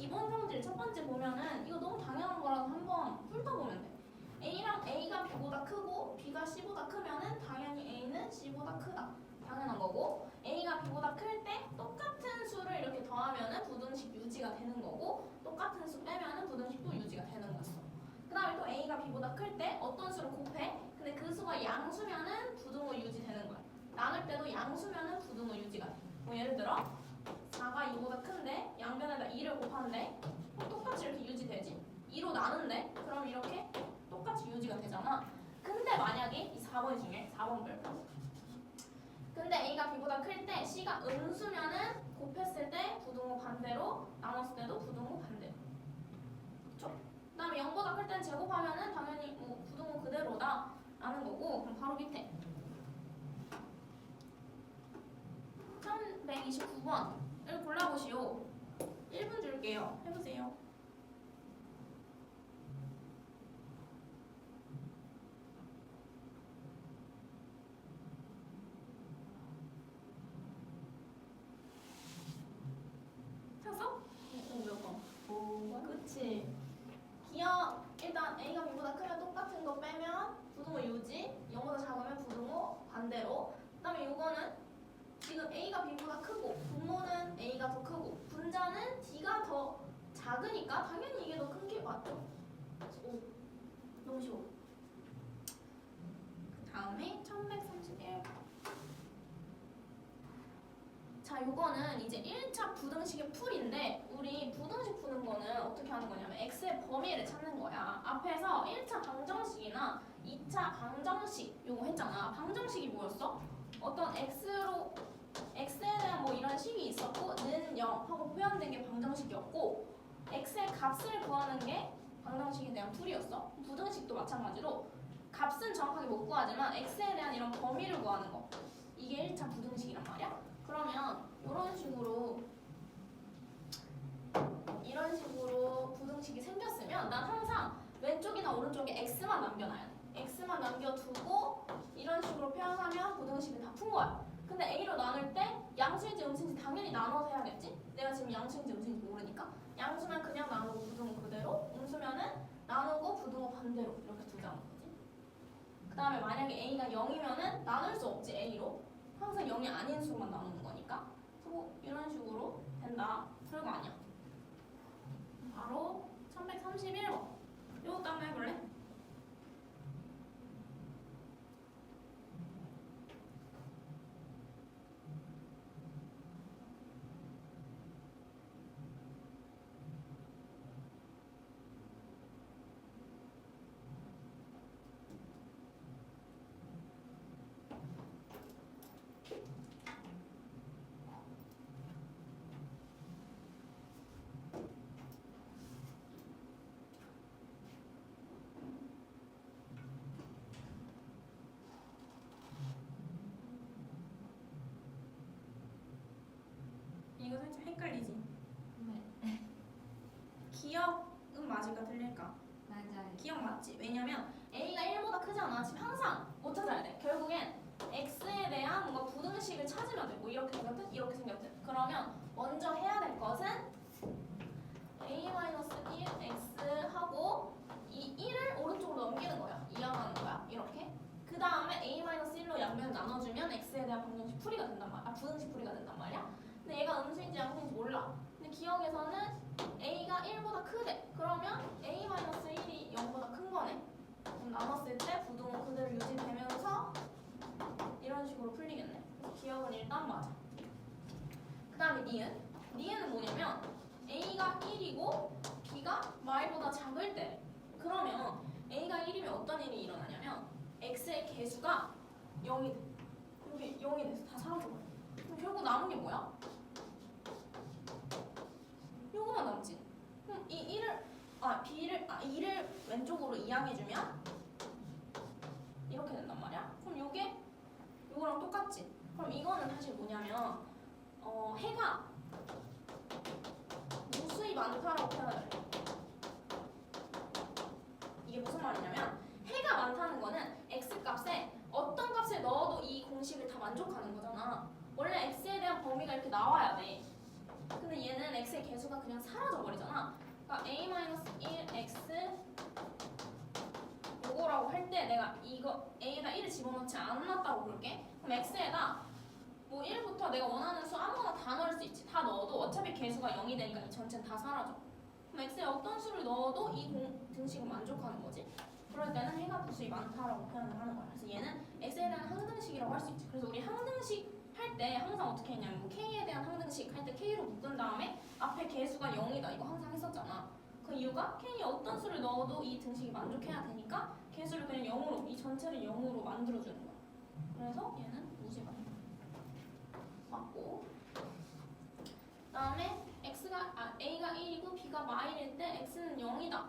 기본 성질 첫 번째 보면은 이거 너무 당연한 거라서 한번 훑어보면 돼. A가 B보다 크고 B가 C보다 크면은 당연히 A는 C보다 크다. 당연한 거고, A가 B보다 클 때 똑같은 수를 이렇게 더하면은 부등식 유지가 되는 거고, 똑같은 수 빼면은 부등식도 유지가 되는 거였어. 그 다음에 또 A가 B보다 클 때 어떤 수를 곱해? 근데 그 수가 양수면은 부등호 유지되는 거야. 나눌 때도 양수면은 부등호 유지가 돼. 뭐 예를 들어 4가 2보다 큰데 양변에다 2를 곱하는데 똑같이 이렇게 유지되지. 2로 나눈데 그럼 이렇게 똑같이 유지가 되잖아. 근데 만약에 이 4번 중에 4번 별표, 근데 A가 B보다 클 때 C가 음수면은 곱했을 때 부등호 반대로, 나눴을 때도 부등호 반대로. 그쵸? 그 다음에 0보다 클 때는 제곱하면은 당연히 뭐 부등호 그대로다 라는 거고. 그럼 바로 밑에 1129번을 골라보시오. 1분 줄게요. 해보세요. 찾았어? 몇 번? 5번? 그치. 기억 일단 A가 B보다 크면 똑같은 거 빼면 부등호 유지, 0보다 작으면 부등호 반대로. 그 다음에 요거는 지금 A가 B보다 크고 분모는 A가 더 크고 분자는 D가 더 작으니까 당연히 이게 더 큰 게 맞죠? 오, 너무 쉬워. 그 다음에 1131. 자, 요거는 이제 1차 부등식의 풀인데 우리 부등식 푸는 거는 어떻게 하는 거냐면 x의 범위를 찾는 거야. 앞에서 1차 방정식이나 2차 방정식 요거 했잖아. 방정식이 뭐였어? 어떤 x에 대한 뭐 이런 식이 있었고 는 0 하고 표현된 게 방정식이었고 x의 값을 구하는 게 방정식에 대한 풀이었어. 부등식도 마찬가지로 값은 정확하게 못 구하지만 x에 대한 이런 범위를 구하는 거, 이게 1차 부등식이란 말이야. 그러면 이런 식으로 부등식이 생겼으면 난 항상 왼쪽이나 오른쪽에 x만 남겨놔야 돼. x만 남겨두고 이런 식으로 표현하면 부등식을 다 푼 거야. 근데 a로 나눌 때 양수인지 음수인지 당연히 나눠서 해야겠지? 내가 지금 양수인지 음수인지 모르니까. 양수면 그냥 나누고 부등호 그대로, 음수면은 나누고 부등호 반대로 이렇게 두자는 거지. 그 다음에 만약에 a가 0이면은 나눌 수 없지. a로 항상 0이 아닌 수로만 나누는 거니까. 그리고 이런 식으로 된다. 별거 아니야. 바로 1131번. 이것도 한번 해볼래? 이거 살짝 헷갈리지? 네. 기억은 맞을까 틀릴까? 맞아요. 기억 맞지? 왜냐면 A가 1보다 크잖아. 지금 항상 못 찾아야 돼. 결국엔 X에 대한 뭔가 부등식을 찾으면 돼. 뭐 이렇게 생겼든 이렇게 생겼든. 그러면 먼저 해야 될 것은 A-1 X하고 이 1을 오른쪽으로 넘기는 거야. 이항하는 거야. 이렇게. 그 다음에 A-1로 양변을 나눠주면 X에 대한 방정식 풀이가 된단 말이야. 부등식 풀이가 된단 말이야. 근데 얘가 음수인지 양수인지 몰라. 근데 기억에서는 A가 1보다 크대. 그러면 A-1이 0보다 큰 거네. 그럼 나눴을 때 부등호 그대로 유지되면서 이런 식으로 풀리겠네. 그래서 기억은 일단 맞아. 그 다음에 니은. 니은은 뭐냐면 A가 1이고 B가 Y보다 작을 때. 그러면 A가 1이면 어떤 일이 일어나냐면 X의 개수가 0이 돼. 여기 0이 돼서 다 사라져버려. 그럼 결국 남은 게 뭐야? 요거만 남지. 그럼 이 2를 왼쪽으로 이항해주면 이렇게 된단 말이야. 그럼 요거랑 똑같지. 그럼 이거는 사실 뭐냐면 해가 무수히 많다라고 표현을 해. 이게 무슨 말이냐면 해가 많다는 거는 x값에 어떤 값을 넣어도 이 공식을 다 만족하는 거잖아. 원래 x에 대한 범위가 이렇게 나와야 돼. 근데 얘는 x의 개수가 x가 그냥 사라져 버리잖아. 그러니까 a-1x 요거라고 할 때 내가 이거 a에다 1을 집어넣지 않았다고 볼게. 그럼 x에다 뭐 1부터 내가 원하는 수 아무거나 다 넣을 수 있지. 다 넣어도 어차피 개수가 0이 되니까 이 전체는 다 사라져. 그럼 x에 어떤 수를 넣어도 이 등식은 만족하는 거지. 그럴 때는 해가 부수이 많다라고 표현을 하는 거야. 그래서 얘는 x에 대한 항등식이라고 할 수 있지. 그래서 우리 항등식 할 때 항상 어떻게 했냐면 뭐 k에 대한 항등식 할 때 k로 묶은 다음에 앞에 개수가 0이다 이거 항상 했었잖아. 그 이유가 k에 어떤 수를 넣어도 이 등식이 만족해야 되니까 개수를 그냥 0으로 이 전체를 0으로 만들어주는 거야. 그래서 얘는 무지가 맞고 그다음에 a가 1이고 b가 마일일 때 x는 0이다.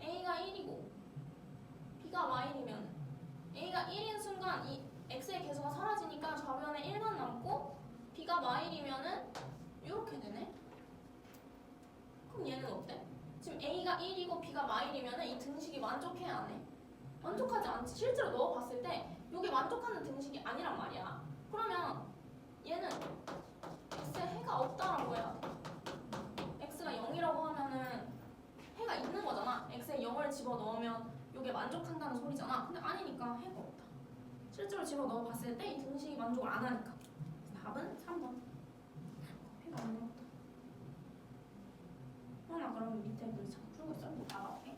a가 1이고 b가 마일이면 a가 1인 순간 이 x의 개수가 사라지니까 좌변에 1만 남고 b가 마일이면은 이렇게 되네. 그럼 얘는 어때? 지금 a가 1이고 b가 마일이면은 이 등식이 만족해야 안 해? 만족하지 않지. 실제로 넣어봤을 때 이게 만족하는 등식이 아니란 말이야. 그러면 얘는 x에 해가 없다라고 해야 돼. x가 0이라고 하면은 해가 있는 거잖아. x에 0을 집어넣으면 이게 만족한다는 소리잖아. 근데 아니니까 해가 없다. 실제로 집어넣어봤을 때 이 등식이 만족을 안 하니까. 답은 3번. 해가 없는 거다. 그럼 밑에 문장 풀고 있어. 뭐 나가게.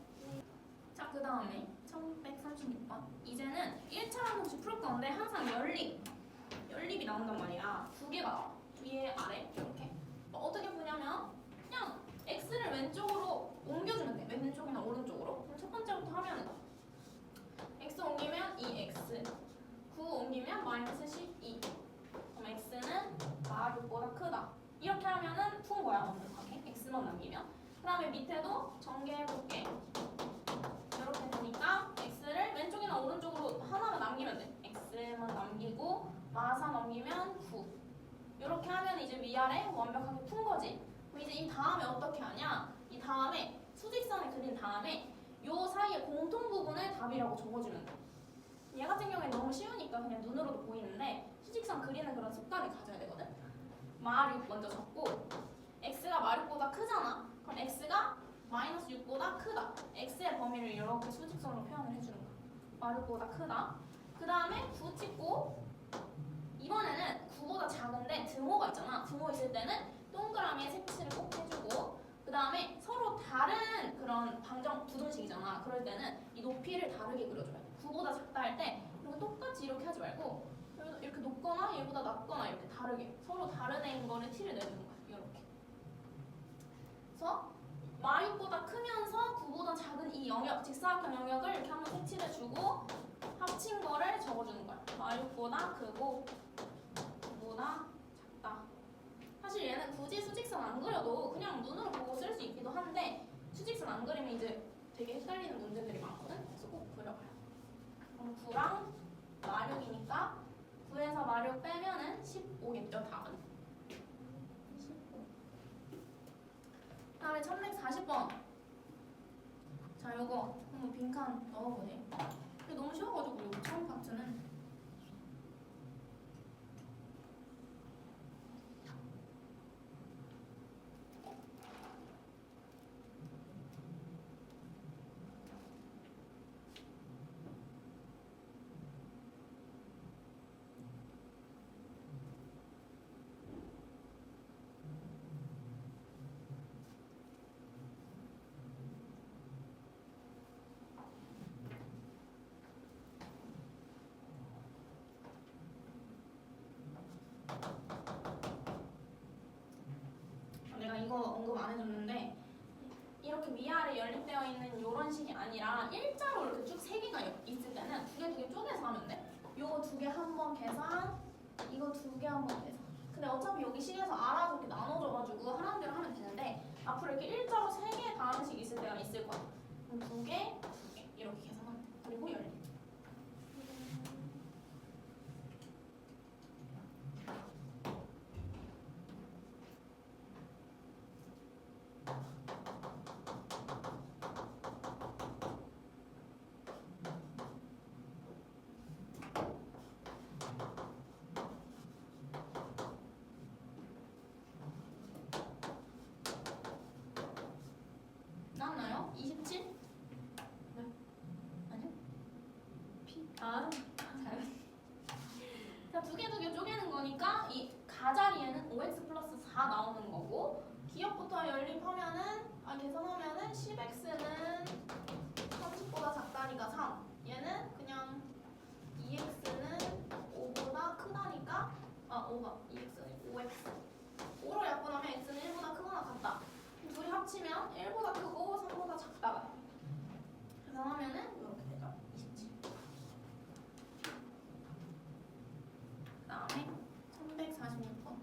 자, 그 다음에 1136번. 이제는 1차 항등식 풀 건데 항상 연립이 나온단 말이야. 두 개가 나와. 위에 아래 이렇게. 어떻게 푸냐면 그냥 x를 왼쪽으로 옮겨주면 돼. 왼쪽이나 오른쪽으로. 그럼 첫 번째부터 하면 x 옮기면 2x 9 옮기면 마이너스 12. 그럼 x는 마육보다 크다. 이렇게 하면은 푼 거야. 완벽하게. x만 남기면. 그 다음에 밑에도 전개해볼게. 이렇게 되니까 x를 왼쪽이나 오른쪽으로 하나만 남기면 돼. x만 남기고 마사 넘기면 9. 이렇게 하면 이제 위아래 완벽하게 푼 거지. 그럼 이제 이 다음에 어떻게 하냐? 이 다음에 수직선을 그린 다음에 요 사이의 공통 부분을 답이라고 적어주면 돼. 얘 같은 경우에 너무 쉬우니까 그냥 눈으로도 보이는데 수직선 그리는 그런 습관을 가져야 되거든. 마6 먼저 적고 x가 마6보다 크잖아. 그럼 x가 마이너스 6보다 크다. x의 범위를 이렇게 수직선으로 표현을 해주는 거야. 마6보다 크다. 그 다음에 9 찍고 이번에는 9보다 작은데 등호가 있잖아. 등호 있을 때는 동그라미에 색칠을 꼭 해주고 그 다음에 서로 다른 그런 방정 부등식이잖아. 그럴 때는 이 높이를 다르게 그려줘야 돼. 9보다 작다 할 때 이거 똑같이 이렇게 하지 말고 이렇게 높거나 얘보다 낮거나 이렇게 다르게 서로 다른 애인 거를 t를 내주는 거야. 이렇게. 그래서 마6보다 크면서 9보다 작은 이 영역, 직사각형 영역을 이렇게 한번 색칠해주고 합친 거를 적어주는 거야. 마6보다 크고 9보다 작다. 사실 얘는 굳이 수직선 안 그려도 그냥 눈으로 보고 쓸 수 있기도 한데 수직선 안 그리면 이제 되게 헷갈리는 문제들이 많거든. 그래서 꼭 그려봐요. 그럼 9랑 마6이니까 9에서 마6 빼면은 15겠죠, 답은. 15. 다음에 1140번. 자, 요거 한번 빈칸 넣어보세요. 이게 너무 쉬워가지고 요거 처음 파트는 내가 이거 언급 안 해줬는데 이렇게 위아래 연립되어 있는 이런 식이 아니라 일자로 이렇게 쭉 세 개가 있을 때는 두 개 쪼개서 하면 돼. 요거 두 개 한 번 계산, 이거 두 개 한 번 계산. 근데 어차피 여기 식에서 알아서 이렇게 나눠줘가지고 하나인 대로 하면 되는데 앞으로 이렇게 일자로 세 개의 다음식 있을 때가 있을 거야. 그럼 두 개, 이렇게 계산하면 돼. 그리고 연립. 자, 자, 두 개 쪼개는 거니까 이 가자리에는 5x 플러스 4 나오는 거고 기억부터 연립하면은 계산하면은 10x는 30보다 작다니까 3 얘는 그냥 2x는 5보다 크다니까 2x는 5x 5로 약분하면 x는 1보다 크거나 같다 둘이 합치면 1보다 크고 3보다 작다가 계산하면은 이렇게 되죠 27 그 다음에 1146번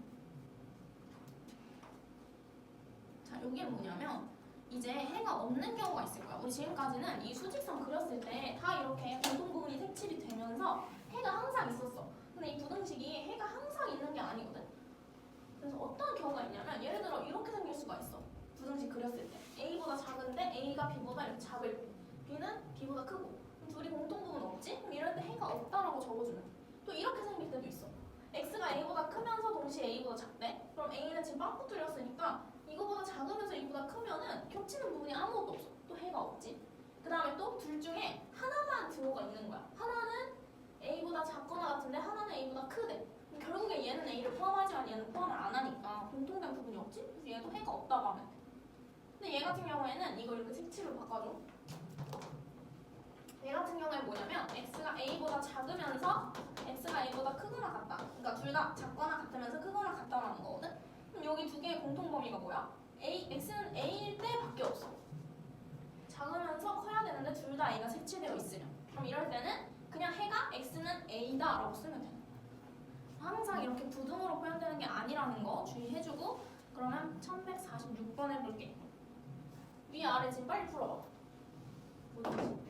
자 여기는 뭐냐면 이제 해가 없는 경우가 있을 거야. 우리 지금까지는 이 수직선 그렸을 때 다 이렇게 공통 부분이 색칠이 되면서 해가 항상 있었어. 근데 이 부등식이 해가 항상 있는 게 아니거든. 그래서 어떤 경우가 있냐면 예를 들어 이렇게 생길 수가 있어. 부등식 그렸을 때 A보다 작은데 A가 B보다 이렇게 작을 때 B는 B보다 크고 그럼 둘이 공통 부분 없지? 그럼 이럴 때 해가 없다라고 적어주면 또 이렇게 생길 때도 있어. X가 A보다 크면서 동시에 A보다 작대? 그럼 A는 지금 빵꾸 뚫렸으니까 이거보다 작으면서 이보다 크면은 겹치는 부분이 아무것도 없어. 또 해가 없지. 그 다음에 또 둘 중에 하나만 들어가 있는 거야. 하나는 A보다 작거나 같은데 하나는 A보다 크대. 그럼 결국에 얘는 A를 포함하지만 얘는 포함을 안 하니까 공통된 부분이 없지? 그래서 얘도 해가 없다고 하면 돼. 근데 얘 같은 경우에는 이걸 이렇게 색칠로 바꿔줘. 얘 같은 경우에 뭐냐면 X가 A보다 작으면서 X가 A보다 크거나 같다. 그러니까 둘 다 작거나 같으면서 크거나 같다라는 거거든. 그럼 여기 두 개의 공통 범위가 뭐야? X는 A일 때밖에 없어. 작으면서 커야 되는데 둘 다 A가 색칠되어 있으면. 그럼 이럴 때는 그냥 해가 X는 A다 라고 쓰면 돼. 항상 이렇게 부등으로 표현되는 게 아니라는 거 주의해주고 그러면 1146번 해볼게. 위아래 지금 빨리 풀어봐. 뭐지?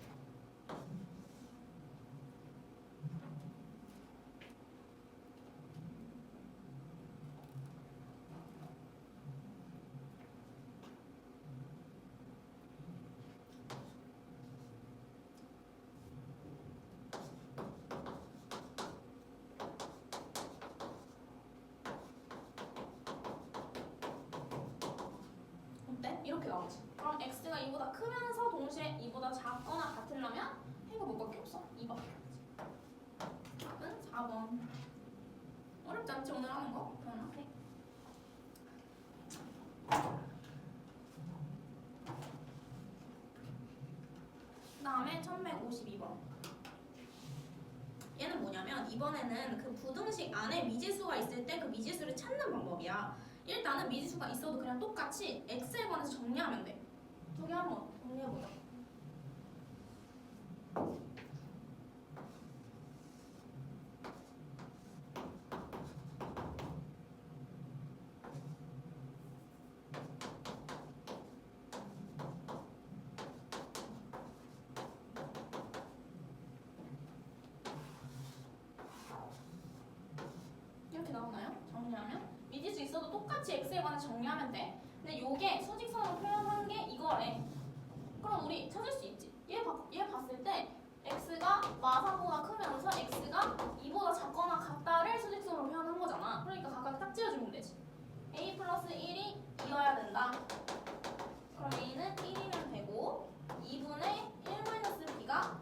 이렇게 나오지. 그럼 x가 2보다 크면서 동시에 2보다 작거나 같으려면 해가 뭐밖에 없어? 2밖에 없지. 답은 4번. 어렵지 않지 오늘 하는 거? 그러나 네. 그 다음에 1152번. 얘는 뭐냐면 이번에는 그 부등식 안에 미지수가 있을 때 그 미지수를 찾는 방법이야. 일단은 미지수가 있어도 그냥 똑같이 x에 관해서 정리하면 돼. 두 개 한번 정리해보자. 이렇게 나오나요? 정리하면? 미지수 있어도 똑같이 x에 관해서 정리하면 돼. 근데 요게 수직선으로 표현한 게 이거래. 그럼 우리 찾을 수 있지. 얘 봤을 때 x가 마사보다 크면서 x가 2보다 작거나 같다를 수직선으로 표현한 거잖아. 그러니까 각각 딱 지어주면 되지. a 플러스 1이 2여야 된다. 그럼 a는 1이면 되고 2분의 1-b가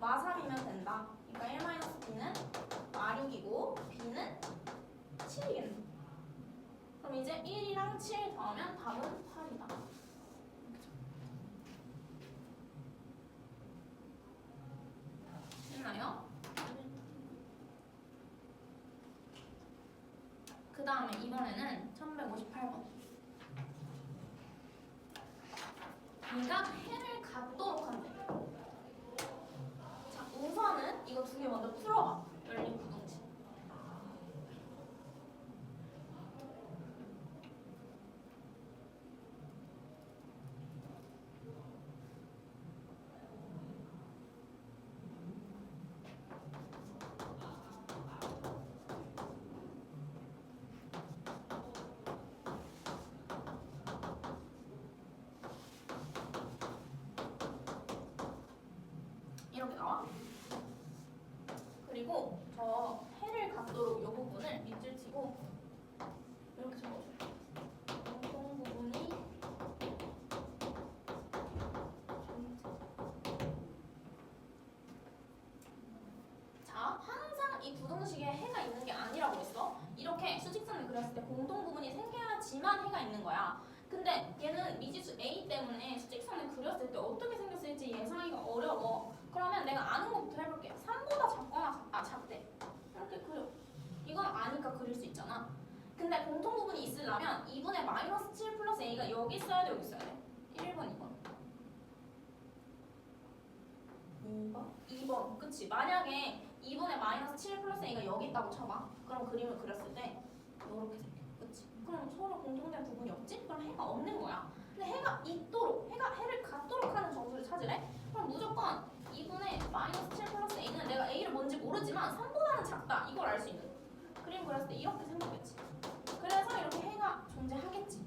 마3이면 된다. 그러니까 1-b는 마6이고 b는 7이겠네. 그럼 이제 1이랑 7 더하면 답은 8이다. 됐나요? 그 다음에 이번에는 1158번. 얘가 해를 갖도록 한대. 자, 우선은 이거 두 개 먼저 풀어봐. 열린 부등식. B만 해가 있는 거야. 근데 얘는 미지수 A 때문에 수직선을 그렸을 때 어떻게 생겼을지 예상하기가 어려워. 그러면 내가 아는 것부터 해볼게. 3보다 작거나 작대. 이렇게 그려. 이건 아니까 그릴 수 있잖아. 근데 공통 부분이 있으려면 2분의 마이너스 7 플러스 A가 여기 있어야 돼, 여기 있어야 돼? 1번, 2번. 2번. 그치. 만약에 2분의 마이너스 7 플러스 A가 여기 있다고 쳐봐. 그럼 그림을 그렸을 때 이렇게 생겨. 그치. 그럼 서로 공통된 부분이 없지? 그럼 해가 없는 거야. 근데 해가 있도록, 해를 갖도록 하는 정수를 찾으래? 그럼 무조건 2분의 마이너스 7 플러스 A는 내가 A를 뭔지 모르지만 3보다는 작다. 이걸 알 수 있는 거야. 그림 그렸을 때 이렇게 생기겠지. 그래서 이렇게 해가 존재하겠지.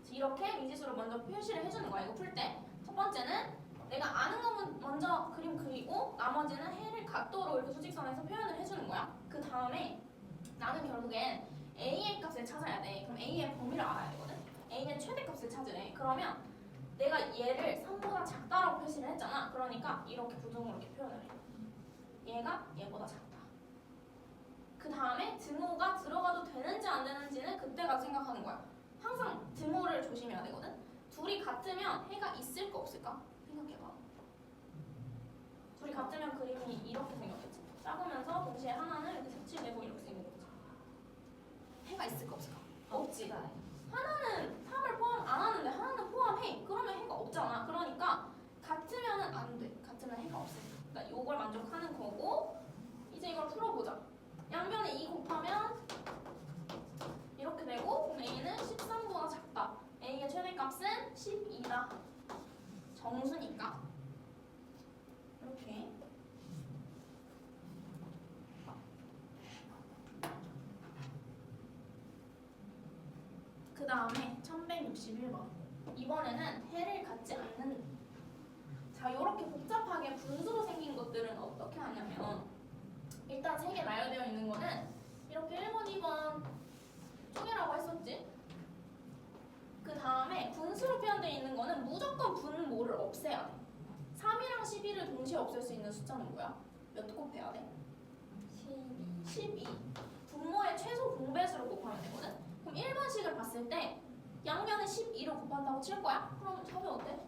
이렇게 미지수를 먼저 표시를 해주는 거야. 이거 풀 때. 첫 번째는 내가 아는 건 먼저 그림 그리고 나머지는 해를 각도로 이렇게 수직선에서 표현을 해주는 거야. 그 다음에 나는 결국엔 A의 값을 찾아야 돼. 그럼 A의 범위를 알아야 되거든. A의 최대값을 찾으래. 그러면 내가 얘를 3보다 작다라고 표시를 했잖아. 그러니까 이렇게 부등호로 이렇게 표현을 해. 얘가 얘보다 작다. 그 다음에 등호가 들어가도 되는지 안 되는지는 그때 가서 생각하는 거야. 항상 등호를 조심해야 되거든. 둘이 같으면 해가 있을까 없을까? 생각해봐. 둘이 같으면 그림이 이렇게 생겼겠지. 작으면서 동시에 하나는 이렇게 색칠되고 이렇게 생긴 거지. 해가 있을까 없을까? 없지. 하나는 3을 포함 안 하는데 하나는 포함해. 그러면 해가 없잖아. 그러니까 같으면은 안 돼. 같으면 해가 없어. 그러니까 요걸 만족하는 거고 이제 이걸 풀어보자. 양변에 2 곱하면 이렇게 되고 그럼 A는 13보다 작다. A의 최대값은 12다. 정수니까 이렇게. 그 다음에 1161번. 이번에는 해를 갖지 않는. 자, 이렇게 복잡하게 분수로 생긴 것들은 어떻게 하냐면 일단 3개 나열되어 있는 거는 이렇게 1번, 2번 쪼개라고 했었지. 그 다음에 분수로 표현되어 있는 거는 무조건 분모를 없애야 돼. 3이랑 12를 동시에 없앨 수 있는 숫자는 뭐야? 몇 곱해야 돼? 12. 분모의 최소 공배수로 곱하면 되거든? 그럼 1번식을 봤을 때 양변에 12를 곱한다고 칠 거야? 그럼 답이 어때?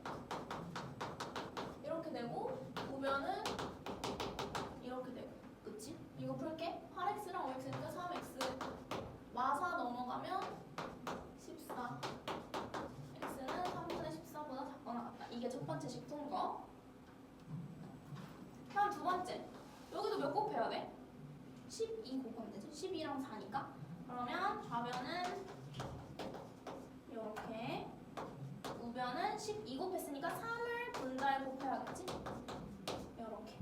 이렇게 되고 우변은 이렇게 되고 그치? 이거 풀게. 8x랑 5x니까 3x 마사 넘어가면 14 x는 3분의 14보다 작거나 같다. 이게 첫 번째 식 푼 거. 다음 두 번째. 여기도 몇 곱해야 돼? 12 곱하면 되지? 12랑 4니까. 그러면 좌변은 이렇게 우변은 12 곱했으니까 3을 분자에 곱해야겠지? 이렇게.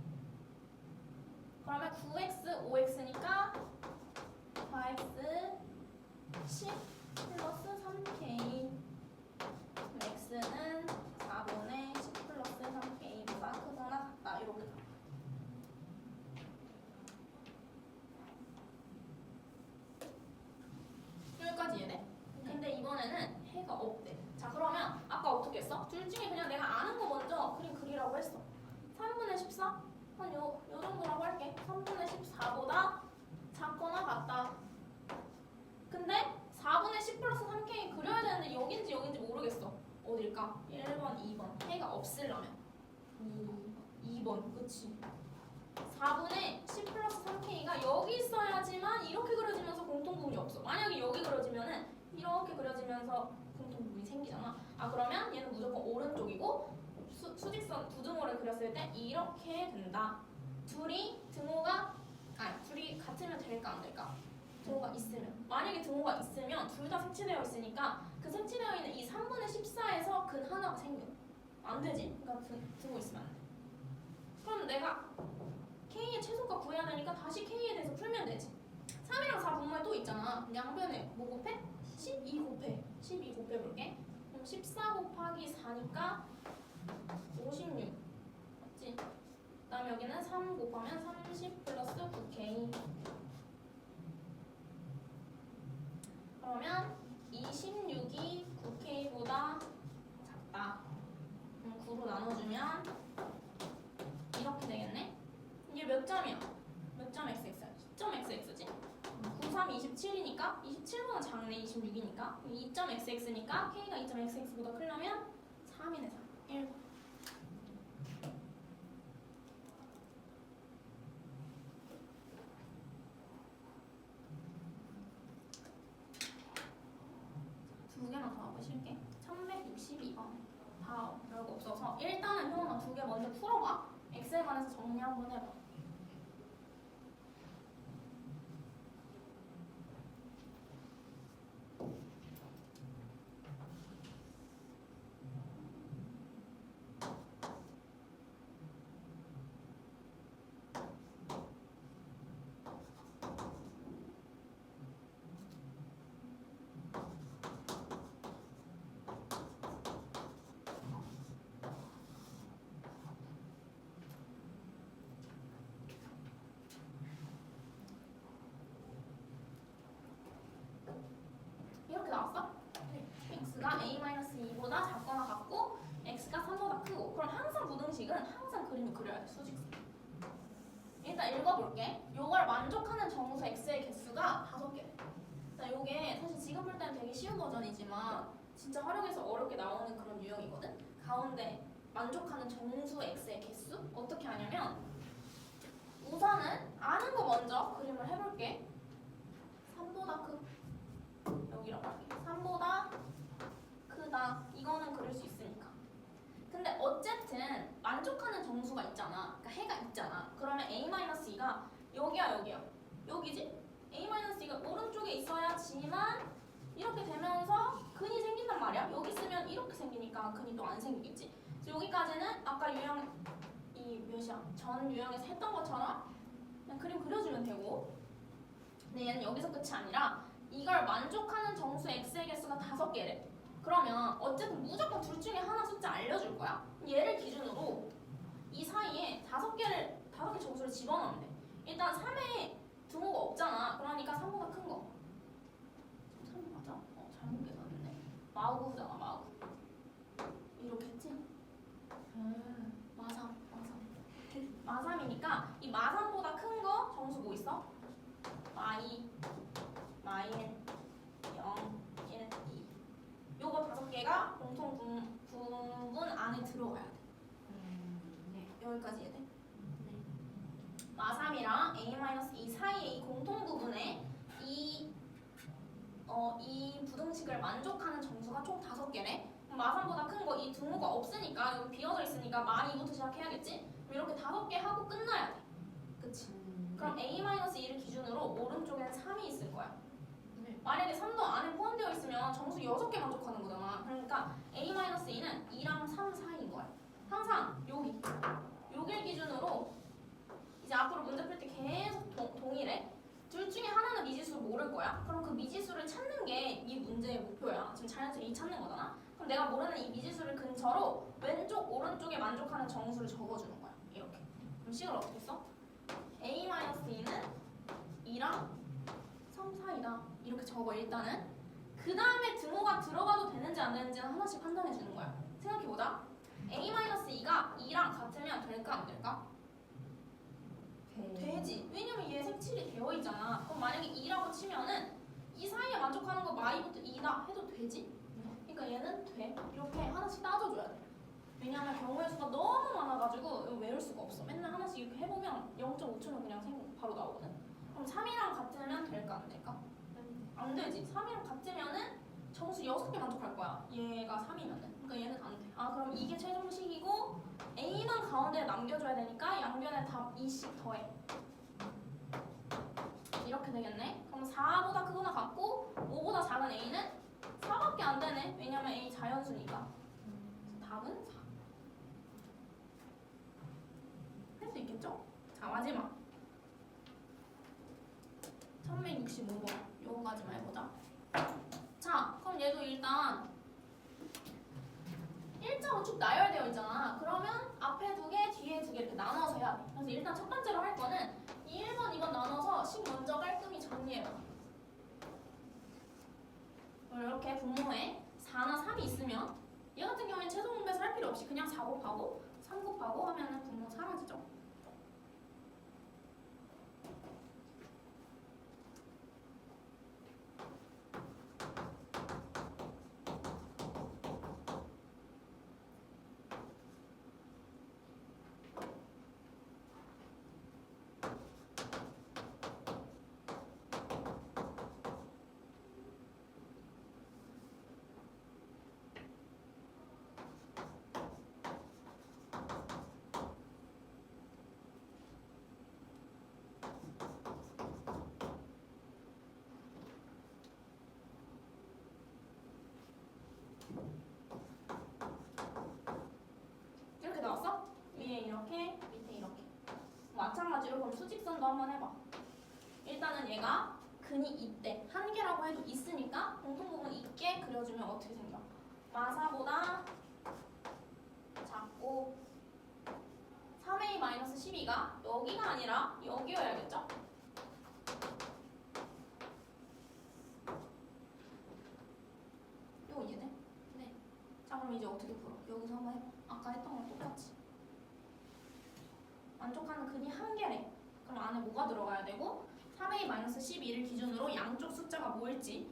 그러면 9x, 5x니까 4x 10 플러스 3k x는 4분의 10 플러스 3k보다 크거나 같다. 이렇게. 여기까지 이해돼? 근데 이번에는 해가 없대. 자, 그러면 아까 어떻게 했어? 둘 중에 그냥 내가 아는 거 먼저 그림 그리라고 했어. 3분의 14? 한 요 정도라고 할게. 3분의 14보다 작거나 같다. 근데 4분의 10 플러스 3K 그려야 되는데 여긴지 모르겠어. 어딜까? 1번, 2번. 해가 없으려면 2번. 그치? 4분의 10 플러스 3K가 여기 있어야지만 이렇게 그려지면서 공통부분이 없어. 만약에 여기 그려지면은 이렇게 그려지면서 공통부분이 생기잖아. 아, 그러면 얘는 무조건 오른쪽이고 수직선 부등호를 그렸을 때 이렇게 된다. 둘이 같으면 될까 안 될까? 등호가 있으면. 만약에 등호가 있으면 둘 다 색칠되어 있으니까 그 색칠되어 있는 이 3분의 14에서 근 하나가 생겨. 안 되지? 그러니까 등호 있으면 안 돼. 그럼 내가 K의 최소값 구해야 되니까 다시 K에 대해서 풀면 되지. 3이랑 4 분모에 또 있잖아. 양변에 뭐 곱해? 12 곱해. 12 곱해볼게. 그럼 14 곱하기 4니까 56. 맞지? 그 다음에 여기는 3 곱하면 30 플러스 9K. 그러면 26이 9K보다 작다. 9로 나눠주면 이렇게 되겠네? 이게 몇 점이야? 몇 점 xx야? 10점 xx지? 9, 3, 27이니까 27보다 작네. 26이니까 2.xx니까 k가 2.xx보다 크려면 3이네 3. 1. 두 개만 더 하고 쉴게. 1162번. 다 별거 없어서 일단은 형아 두 개 먼저 풀어봐. x에 관해서 정리 한번 해봐. 이렇게 나왔어? x가 a-2보다 작거나 같고 x가 3보다 크고. 그럼 항상 부등식은 항상 그림을 그려야 돼. 수직선. 일단 읽어볼게. 요걸 만족하는 정수 x의 개수가 5개. 일단 요게 사실 지금 볼 때는 되게 쉬운 버전이지만 진짜 활용해서 어렵게 나오는 그런 유형이거든. 가운데 만족하는 정수 x의 개수 어떻게 하냐면 우선은 아는 거 먼저 그림을 해볼게. 3보다 여기라고 할게. 3보다 크다. 이거는 그릴 수 있으니까. 근데 어쨌든 만족하는 정수가 있잖아. 그러니까 해가 있잖아. 그러면 a-2가 여기야 여기야. 여기지? a-2가 오른쪽에 있어야지만 이렇게 되면서 근이 생긴단 말이야. 여기 있으면 이렇게 생기니까 근이 또 안 생기겠지. 그래서 여기까지는 아까 유형 이 몇이야? 전 유형에서 했던 것처럼 그냥 그림 그려주면 되고. 근데 얘는 여기서 끝이 아니라 이걸 만족하는 정수 x의 개수가 5개래. 그러면 어쨌든 무조건 둘 중에 하나 숫자 알려줄 거야. 얘를 기준으로 이 사이에 5개 정수를 집어넣으면 돼. 일단 3에 등호가 없잖아. 그러니까 3보다 큰 거. 3 맞아? 잘못 계산했네. 마구잖아 마구. 이렇게 했지? 마삼. 마삼이니까 이 마삼보다 큰 거 정수 뭐 있어? 마이, 마일, 0, 1, 2. 요거 5개가 공통 부분 안에 들어가야 돼. 네. 여기까지 이해돼? 네. 마3이랑 a-2 사이의 이 공통 부분에 이 부등식을 만족하는 정수가 총 5개래. 마3보다 큰 거 이 등호가 없으니까 여기 비어져 있으니까 마2부터 시작해야겠지? 그럼 이렇게 5개 하고 끝나야 돼. 그치? 그럼 a-2를 기준으로 오른쪽에는 3이 있을 거야. 네. 만약에 3도 안에 포함되어 있으면 정수 6개 만족하는 거잖아. 그러니까 a-2는 2랑 3 사이인 거야. 항상 여길 기준으로 이제 앞으로 문제 풀 때 계속 동일해. 둘 중에 하나는 미지수를 모를 거야. 그럼 그 미지수를 찾는 게 이 문제의 목표야. 지금 자연스레 이 찾는 거잖아. 그럼 내가 모르는 이 미지수를 근처로 왼쪽 오른쪽에 만족하는 정수를 적어주는 거야. 이렇게. 그럼 식을 어떻게 써? a-2는 2랑 3 사이다. 이렇게 적어 일단은. 그 다음에 등호가 들어가도 되는지 안 되는지는 하나씩 판단해 주는 거야. 생각해보자. a-2가 2랑 같으면 될까 안 될까? 되지. 왜냐면 얘 색칠이 되어 있잖아. 그럼 만약에 2라고 치면은 이 사이에 만족하는 거 마이부터 2다 해도 되지? 그러니까 얘는 돼. 이렇게 하나씩 따져줘야 돼. 왜냐면 경우의 수가 너무 많아가지고 이거 외울 수가 없어. 맨날 하나씩 이렇게 해보면 0.5초면 그냥 바로 나오거든. 그럼 3이랑 같으면 될까 안 될까? 안 되지. 3이랑 같으면은 정수 6개 만족할 거야. 얘가 3이면은. 그러니까 얘는 안 돼. 아 그럼 이게 최종식이고 A만 가운데에 남겨줘야 되니까 양변에 답 2씩 더해. 이렇게 되겠네. 그럼 4보다 크거나 같고 5보다 작은 A는 4밖에 안 되네. 왜냐면 A 자연수니까. 답은 4. 할 수 있겠죠? 자 마지막 1165번 요거까지만 해보자. 자 그럼 얘도 일단 일자로 쭉 나열되어 있잖아. 그러면 앞에 2개, 뒤에 2개 이렇게 나눠서 해야 돼. 그래서 일단 첫 번째로 할 거는 이 1번, 2번 나눠서 식 먼저 깔끔히 정리해봐. 이렇게 분모에 4나 3이 있으면 얘 같은 경우에는 최소 분배해서 할 필요 없이 그냥 4 곱하고 3 곱하고 하면은 분모 사라지죠. 그럼 수직선도 한번 해봐. 일단은 얘가 근이 있대. 한 개라고 해도 있으니까 공통부분 있게 그려주면 어떻게 생겨? 마사보다 작고 3a-12가 여기가 아니라 여기여야겠죠? 이거 이해돼? 네. 자 그럼 이제 어떻게 풀어? 여기서 한번 해봐. 아까 했던 거랑 똑같이. 만족하는 근이 한 개래. 그럼 안에 뭐가 들어가야 되고 3a-12를 기준으로 양쪽 숫자가 뭐일지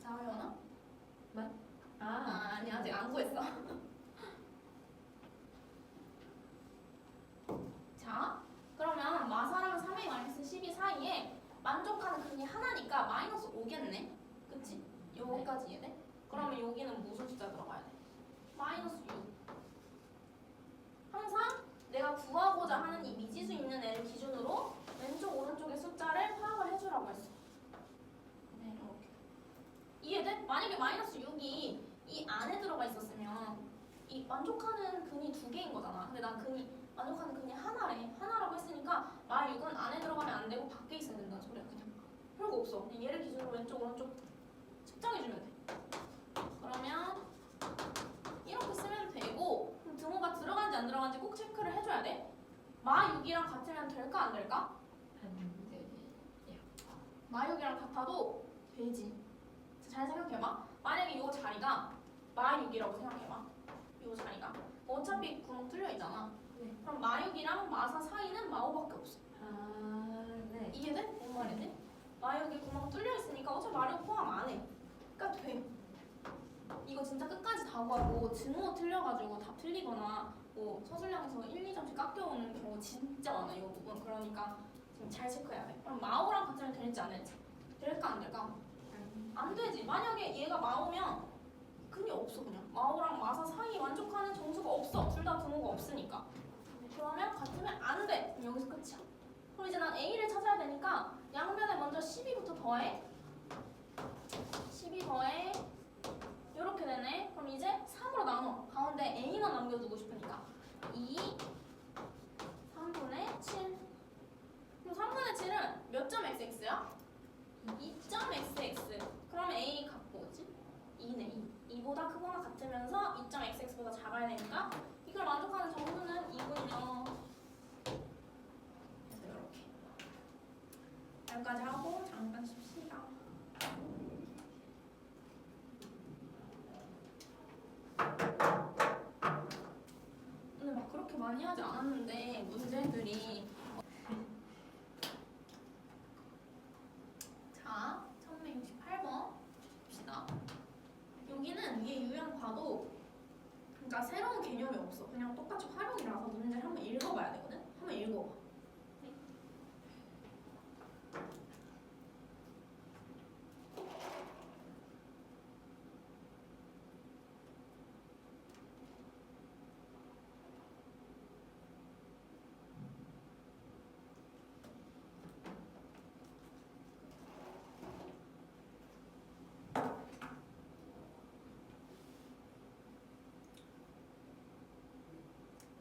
나오려나? 아니 아직 안 구했어. 자 그러면 마사랑 3a-12 사이에 만족하는 근이 하나니까 마이너스 5겠네. 그치? 여기까지 이해돼? 그러면 여기는 무슨 숫자 들어가야 돼? 마이너스 6. 항상 내가 구하고자 하는 이 미지수 있는 애를 기준으로 왼쪽 오른쪽의 숫자를 파악을 해주라고 했어. 네, 이렇게. 이해돼? 만약에 마이너스 6이 이 안에 들어가 있었으면 이 만족하는 근이 두 개인 거잖아. 근데 난 만족하는 근이 하나래. 하나라고 했으니까 마6은 안에 들어가면 안 되고 밖에 있어야 된다는 소리야. 그냥 별거 없어. 그냥 얘를 기준으로 왼쪽 오른쪽 측정해주면 돼. 그러면 이렇게 쓰면 되고 그럼 등호가 들어간지 안 들어간지 꼭 체크를 해줘야 돼. 마6이랑 같으면 될까 안 될까? 마6이랑 같아도 되지. 잘 생각해봐. 만약에 이 자리가 마6이라고 생각해봐. 이 자리가 어차피 구멍 뚫려 있잖아. 네. 그럼 마6이랑 마사 사이는 마5밖에 없어. 네. 이해돼? 뭔 말인지? 마6에 구멍 뚫려 있으니까 어차피 마6 포함 안 해. 그러니까 돼. 이거 진짜 끝까지 다 구하고 증오 틀려가지고 답 틀리거나 뭐 서술형에서 1, 2점씩 깎여오는 경우 진짜 많아. 이 부분. 그러니까 지금 잘 체크해야 돼. 그럼 마5랑 같으면 될지 안 될지? 될까 안 될까? 안 되지. 만약에 얘가 마오면 근이 없어. 그냥 마오랑 마사 사이 만족하는 정수가 없어. 둘 다 등호가 없으니까. 그러면 같으면 안 돼. 그럼 여기서 끝이야. 그럼 이제 난 A를 찾아야 되니까 양변에 먼저 12부터 더해. 12 더해. 이렇게 되네. 그럼 이제 3으로 나눠. 가운데 A만 남겨두고 싶으니까 2 3분의 7. 그럼 3분의 7은 몇 점 xx야? 2.xx. 그럼 A 갖고 오지? 2네. 2보다 크거나 같으면서 2.xx보다 작아야 되니까 이걸 만족하는 정수는 2군요. 그래서 이렇게 여기까지 하고 잠깐 쉽시다. 오늘 막 그렇게 많이 하지 않았는데 문제들이 자 1168번 봅시다. 여기는 위에 유형 봐도 그러니까 새로운 개념이 없어. 그냥 똑같이 활용이라서 문제를 한번 읽어봐야 되거든. 한번 읽어봐. 네.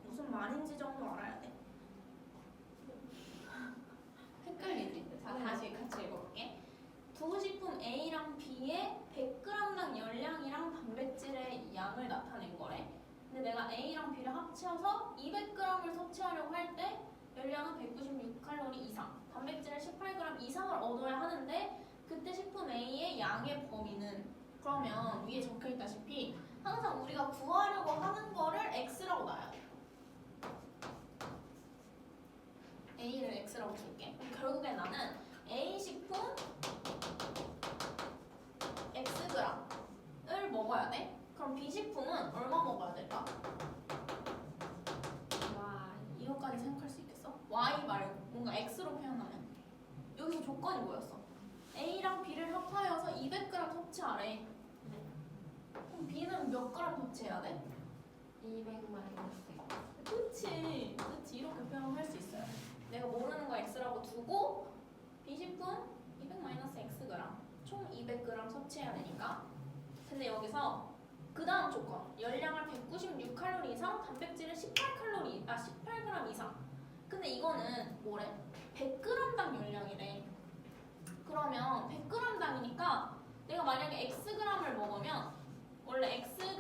무슨 말인지 정도 알아야 돼. 헷갈리지? 자, 다시 같이 읽어볼게. 부식품 A랑 B의 100g당 열량이랑 단백질의 양을 나타낸 거래. 근데 내가 A랑 B를 합쳐서 200g을 섭취하려고 할 때 열량은 196칼로리 이상, 단백질은 18g 이상을 얻어야 하는데 그때 식품 A의 양의 범위는 그러면 위에 적혀있다시피 항상 우리가 구하려고 하는 거를 X라고 놔야 돼. A를 X라고 줄게. 그럼 결국에 나는 A 식품 Xg을 먹어야 돼. 그럼 B 식품은 얼마 먹어야 될까? 이거까지 생각할 수 있겠어? Y 말고 뭔가 X로 표현하면 여기서 조건이 뭐였어? A랑 B를 합하여서 200g 섭취하래. 그럼 B는 몇 g 섭취해야 돼? 200 마이너스 그치 이렇게 표현할 수 있어요. 내가 모르는 거 x라고 두고 B식품 200-xg 총 200g 섭취해야 되니까. 근데 여기서 그 다음 조건 열량을 196칼로리 이상 단백질을 18g 이상. 근데 이거는 뭐래? 100g당 열량이래. 그러면 100g당이니까 내가 만약에 xg을 먹으면 원래 xg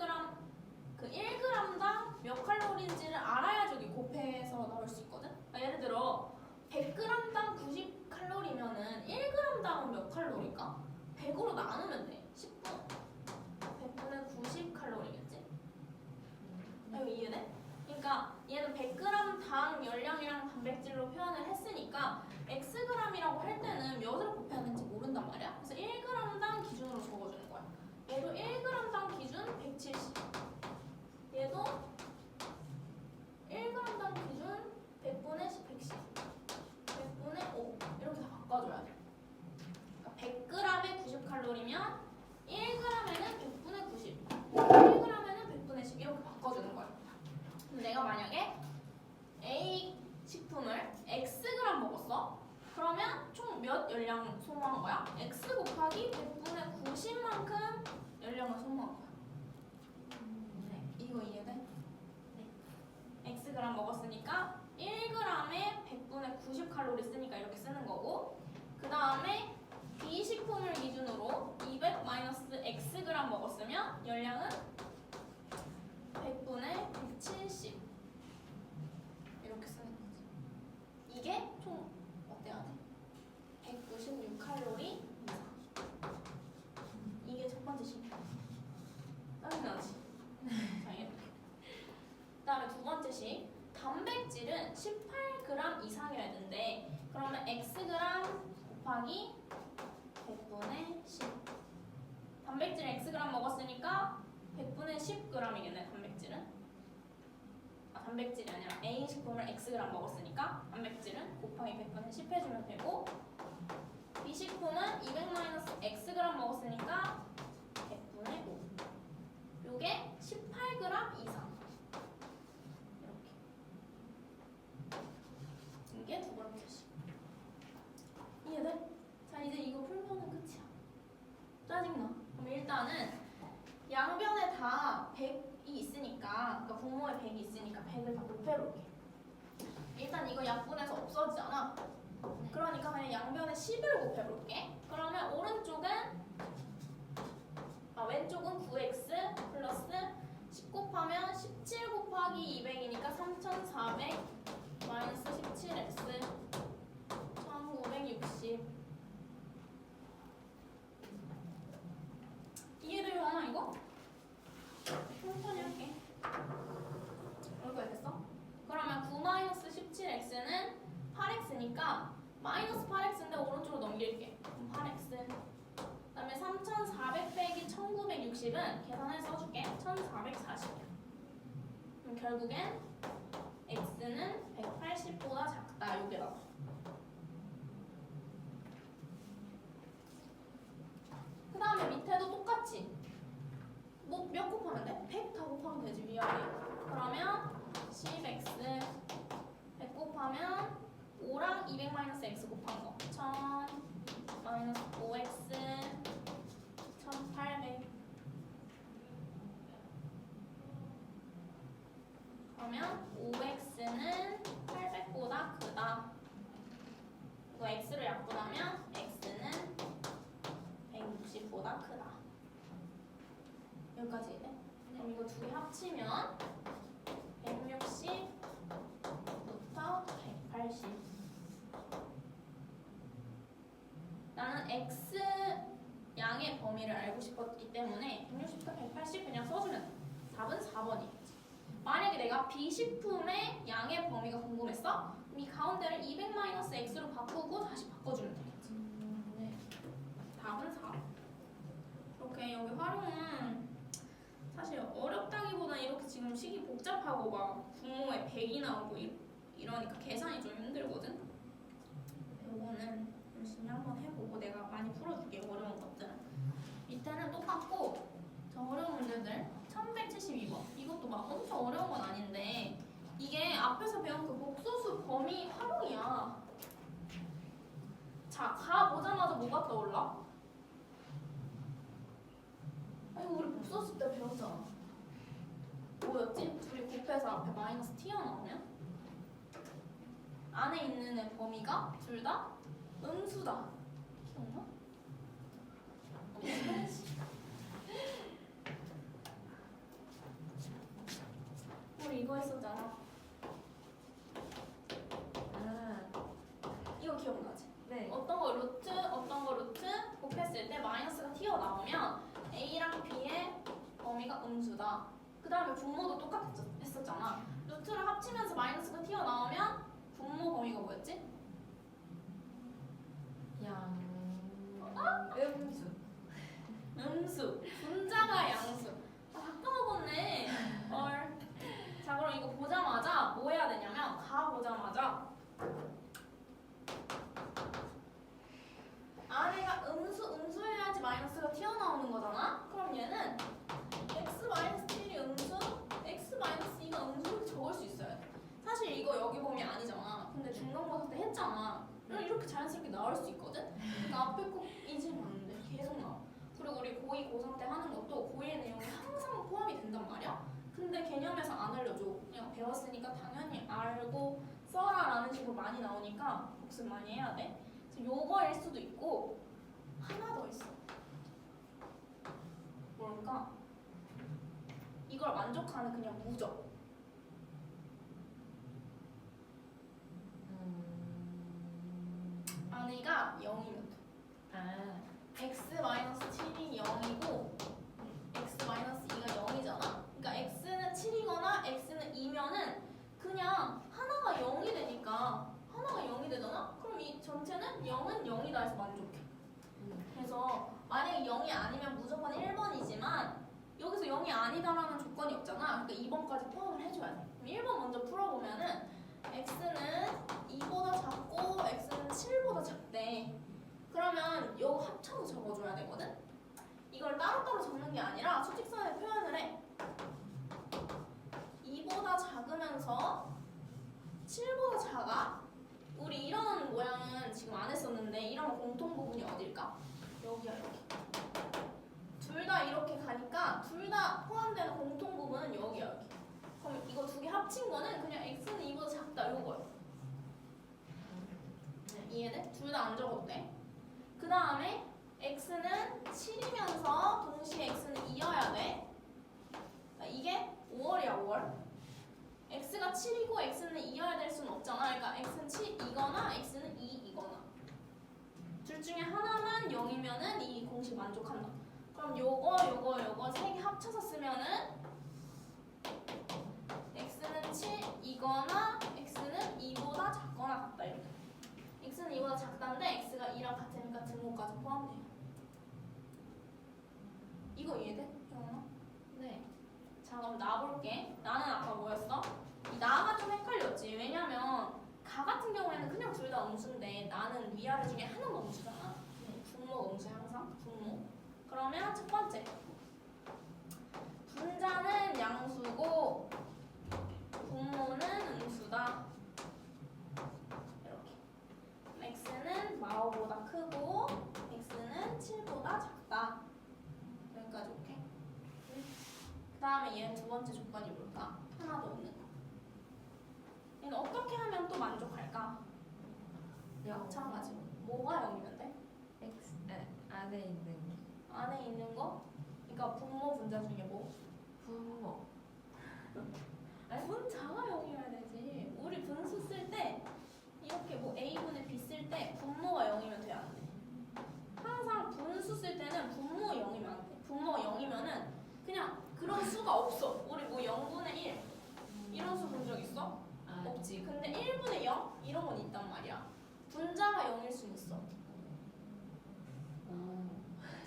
그 1g당 몇 칼로리인지를 알아야 저기 곱해서 나올 수 있거든? 그러니까 예를 들어 100g당 90칼로리면은 1g당은 몇 칼로리일까? 100으로 나누면 돼. 10분. 100분의 90칼로리겠지? 이거 이해돼? 그러니까 얘는 100g당 열량이랑 단백질로 표현을 했으니까 xg이라고 할 때는 몇으로 곱해야 되는지 모른단 말이야. 그래서 1g당 기준으로 적어주는 거야. 얘도 1g당 기준 170. 얘도 1g당 기준 100분의 10, 110, 100분의 5 이렇게 다 바꿔줘야 돼. 그러니까 100g에 90칼로리면 1g에는 100분의 90, 1g에는 100분의 10 이렇게 바꿔주는 거야. 근데 내가 만약에 A 식품을 xg 먹었어? 그러면 총 몇 열량 소모한 거야? x 곱하기 100분의 90만큼 열량을 소모한 거야. 이거 이해돼? 네. xg 먹었으니까 1g에 100분의 90칼로리 쓰니까 이렇게 쓰는 거고, 그 다음에 B 식품을 기준으로 200-xg 먹었으면 열량은 100분의 170 이렇게 쓰는 거지. 이게 총 어때야 돼? 196칼로리 이상. 이게 첫 번째 식품. 짜증나지? 자, 이렇게. 그 다음에 두 번째 식. 단백질은 18g 이상이어야 되는데, 그러면 xg 곱하기 100분의 10. 단백질 xg 먹었으니까 100분의 10g이겠네, 단백질은. 단백질이 아니라 A 식품을 xg 먹었으니까 단백질은 곱하기 100분의 10 해주면 되고, B 식품은 200-xg 먹었으니까 100분의 5. 요게 18g 이상. 이렇게. 이게 두 번째 식. 이해돼? 자, 이제 이거 풀면은 끝이야. 짜증나. 그럼 일단은 양변에 다 100이 있으니까, 그러니까 분모에 100이 있으니까 100을 다 곱해볼게. 일단 이거 약분해서 없어지잖아. 그러니까 그냥 양변에 10을 곱해볼게. 그러면 왼쪽은 9x 플러스 10 곱하면 17 곱하기 200이니까 3400 마이너스 17x 1960. 이해돼요 하나 이거? 천천히 할게. 이렇게 됐어? 그러면 9-17x는 8x니까 마이너스 8x인데 오른쪽으로 넘길게. 8x. 그 다음에 3400 빼기 1960은 계산해 써줄게. 1440이야. 그럼 결국엔 x는 180보다 작다. 요게 나와. 그 다음에 밑에도 똑같이 뭐 몇 곱하면 돼? 100 다 곱하면 되지 위아래. 그러면 10x 100 곱하면 5랑 200-x 곱한 거 1000 마이너스 5x 1800. 그러면 5x는 800보다 크다. 이거 x를 약분하면 x는 160보다 크다. 여기까지 이래? 그럼 이거 두 개 합치면 160부터 180. 나는 x 양의 범위를 알고 싶었기 때문에 160부터 180 그냥 써주면 돼. 답은 4번이겠지. 만약에 내가 B식품의 양의 범위가 궁금했어? 그럼 이 가운데를 200-x로 바꾸고 다시 바꿔주면 되겠지. 네. 답은 4. 이렇게 여기 활용은 사실 어렵다기보다 이렇게 지금 식이 복잡하고 막 분모에 100이 나오고 이러니까 계산이 좀 힘들거든. 요거는 열심히 한번 해보고 내가 많이 풀어줄게. 어려운 것들. 밑에는 똑같고 저 어려운 문제들 1172번. 이것도 막 엄청 어려운 건 아닌데 이게 앞에서 배운 그 복소수 범위 활용이야. 자, 가 보자마자 뭐가 떠올라? 이거 우리 복소수 때 배웠잖아. 뭐였지? 둘이 곱해서 앞에 마이너스 t가 나오면 안에 있는 애 범위가 둘 다 음수다. 기억나? 우리 이거 했었잖아. 아, 이거 기억나지? 네. 어떤 거 루트, 어떤 거 루트 곱했을 때 마이너스가 튀어나오면 A랑 B의 범위가 음수다. 그 다음에 분모도 똑같았었잖아. 루트를 합치면서 마이너스가 튀어나오면 분모 범위가 뭐였지? 음수. 음수. 분자가 양수. 아, 다 까먹었네. 헐. 자, 그럼 이거 보자마자 뭐 해야 되냐면 가 보자마자 안에가 음수해야지 마이너스가 튀어나오는 거잖아? 그럼 얘는 x-7이 음수, x-2가 음수 이렇게 적을 수 있어야 돼. 사실 이거 여기 범위 아니잖아. 근데 중간고사 때 했잖아. 그럼 이렇게 자연스럽게 나올 수 있거든? 그러니까 앞에 꼭 잊으면 안 돼. 계속 나와. 그리고 우리 고2, 고3 때 하는 것도 고1 내용이 항상 포함이 된단 말이야? 근데 개념에서 안 알려줘. 그냥 배웠으니까 당연히 알고 써라라는 식으로 많이 나오니까 복습 많이 해야 돼. 그래서 요거일 수도 있고 하나 더 있어. 뭘까? 이걸 만족하는 그냥 무적. 안에가 0이면 돼. 아, x-7이 0이고 x-2가 0이잖아. 그러니까 x는 7이거나 x는 2면은 그냥 하나가 0이 되니까 하나가 0이 되잖아? 그럼 이 전체는 0은 0이다 해서 만족해. 그래서 만약에 0이 아니면 무조건 1번이지만 여기서 0이 아니다라는 조건이 없잖아. 그러니까 2번까지 포함을 해줘야 돼. 그럼 1번 먼저 풀어보면은 x는 2보다 작고 x는 7보다 작대. 그러면 이거 합쳐서 적어줘야 되거든? 이걸 따로따로 적는 게 아니라 수직선에 표현을 해. 2보다 작으면서 7보다 작아. 우리 이런 모양은 지금 안 했었는데 이런 공통 부분이 어딜까? 여기야, 여기. 둘 다 이렇게 가니까 둘 다 포함되는 공통 부분은 여기야, 여기. 그럼 이거 두 개 합친 거는 그냥 x는 2보다 작다 요거야. 이해돼? 둘 다 안 적어도 돼. 그 다음에 x는 7이면서 동시에 x는 2여야 돼. 그러니까 이게 5월이야, 5월. x가 7이고 x는 2여야 될 수는 없잖아. 그러니까 x는 7이거나 x는 2이거나. 둘 중에 하나만 0이면은 이 공식 만족한다. 그럼 요거 세 개 합쳐서 쓰면은 x는 7이거나 x는 2보다 작거나 같다 이렇게. x는 2보다 작다인데 x가 2랑 같으니까 등호까지 포함돼요. 이거 이해돼? 영훈아? 네. 자, 그럼 나 볼게. 나는 아까 뭐였어? 이 나가 좀 헷갈렸지. 왜냐면 가 같은 경우에는 그냥 둘 다 음수인데 나는 위아래 중에 하나만 음수잖아. 분모 음수야 항상. 분모. 그러면 첫 번째 분자는 양수고 분모는 음수다. 이렇게. x는 마오보다 크고 x는 7보다 작다. 여기까지 오케이? 그 다음에 얘 두 번째 조건이 뭘까? 하나 더 있는 거. 얘는 어떻게 하면 또 만족할까? 마찬가지로. 뭐가 0이면 돼? X 안에 있는 안에 있는 거? 그러니까 분모 분자 중에 뭐? 분모. 아니 분자가 0이어야 되지. 우리 분수 쓸 때 이렇게 뭐 a분의 b 쓸 때 분모가 0이면 돼, 안 돼? 항상 분수 쓸 때는 분모 0이면 안 돼. 분모 0이면은 그냥 그런 수가 없어. 우리 뭐 0분의 1 이런 수 본 적 있어? 아, 없지. 근데 1분의 0 이런 건 있단 말이야. 분자가 0일 수 있어.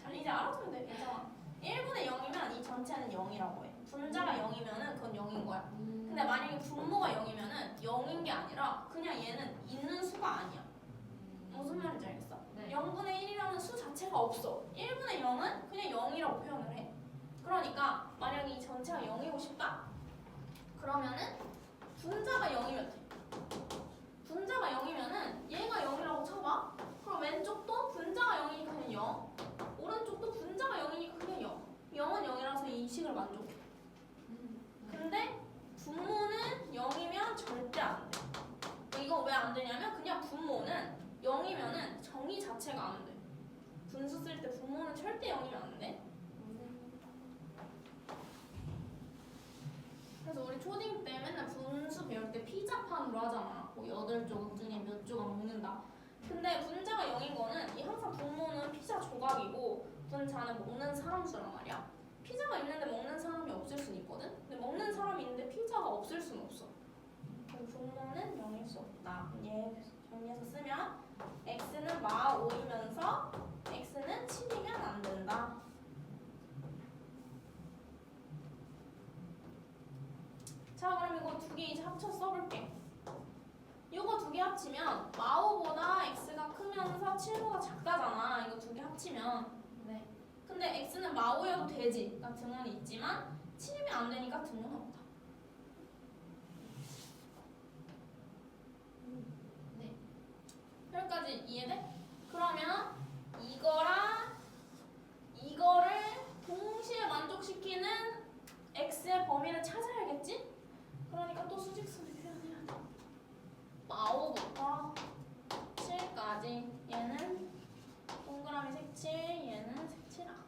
잘 이제 알아두면 돼. 괜찮아. 1분의 0이면 이 전체는 0이라고 해. 분자가 0이면은 그건 0인 거야. 근데 만약에 분모가 0이면은 0인 게 아니라 그냥 얘는 있는 수가 아니야. 무슨 말인지 알겠어? 네. 0분의 1이라는 수 자체가 없어. 1분의 0은 그냥 0이라고 표현을 해. 그러니까 만약에 이 전체가 0이고 싶다? 그러면은 분자가 0이면 돼. 분자가 0이면은 얘가 0이라고 쳐봐. 그럼 왼쪽도 분자가 0이니까 그냥 0. 오른쪽도 분자가 0이니까 그냥 0. 0은 0이라서 이 식을 만족해. 근데 분모는 0이면 절대 안 돼. 이거 왜 안 되냐면 그냥 분모는 0이면은 정의 자체가 안 돼. 분수 쓸 때 분모는 절대 0이면 안 돼. 그래서 우리 초딩 때 맨날 분수 배울 때 피자판으로 하잖아. 뭐 8조각 중에 몇 조각 먹는다. 근데 분자가 0인 거는 이 항상 분모는 피자 조각이고 분자는 먹는 사람 수란 말이야. 피자가 있는데 먹는 사람이 없을 수는 있거든. 근데 먹는 사람이 있는데 피자가 없을 수는 없어. 그럼 분모는 0일 수 없다. 얘 정리해서 쓰면 x는 마 5이면서 x는 7이면 안 된다. 자, 그럼 이거 두 개 이제 합쳐 써볼게. 이거 두 개 합치면 마5보다 x가 크면서 7보다 작다잖아. 이거 두 개 합치면. 네. 근데 x는 마5여도 되지. 그러니까 등호는 있지만 7이면 안 되니까 등호는 없다. 네. 여기까지 이해돼? 그러면 이거랑 이거를 동시에 만족시키는 x의 범위를 찾아야겠지? 그러니까 또 수직선을 표현해야 돼. 마5부터 7까지 얘는 동그라미 색칠, 얘는 색칠 않아.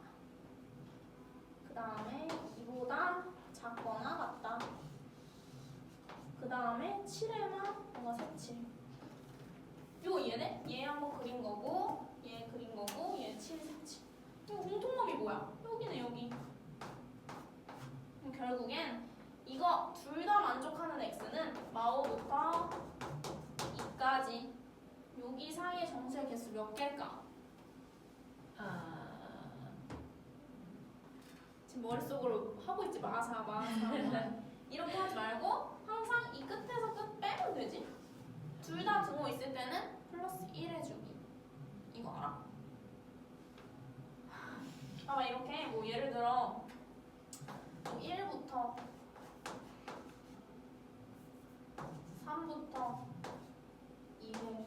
그 다음에 2보다 작거나 같다. 그 다음에 7에만 뭔가 색칠. 이거 얘네? 얘 한번 그린 거고, 얘 그린 거고, 얘 7 색칠. 이거 공통점이 뭐야? 여기네, 여기. 그럼 결국엔 이거 둘 다 만족하는 x는 마5부터 2까지 여기 사이의 정수의 개수 몇 개일까? 지금 머릿속으로 하고 있지 마사 이렇게 하지 말고 항상 이 끝에서 끝 빼면 되지. 둘 다 등호 있을 때는 플러스 1 해주기. 이거 알아? 봐봐, 이렇게 뭐 예를 들어 1부터 3부터 2호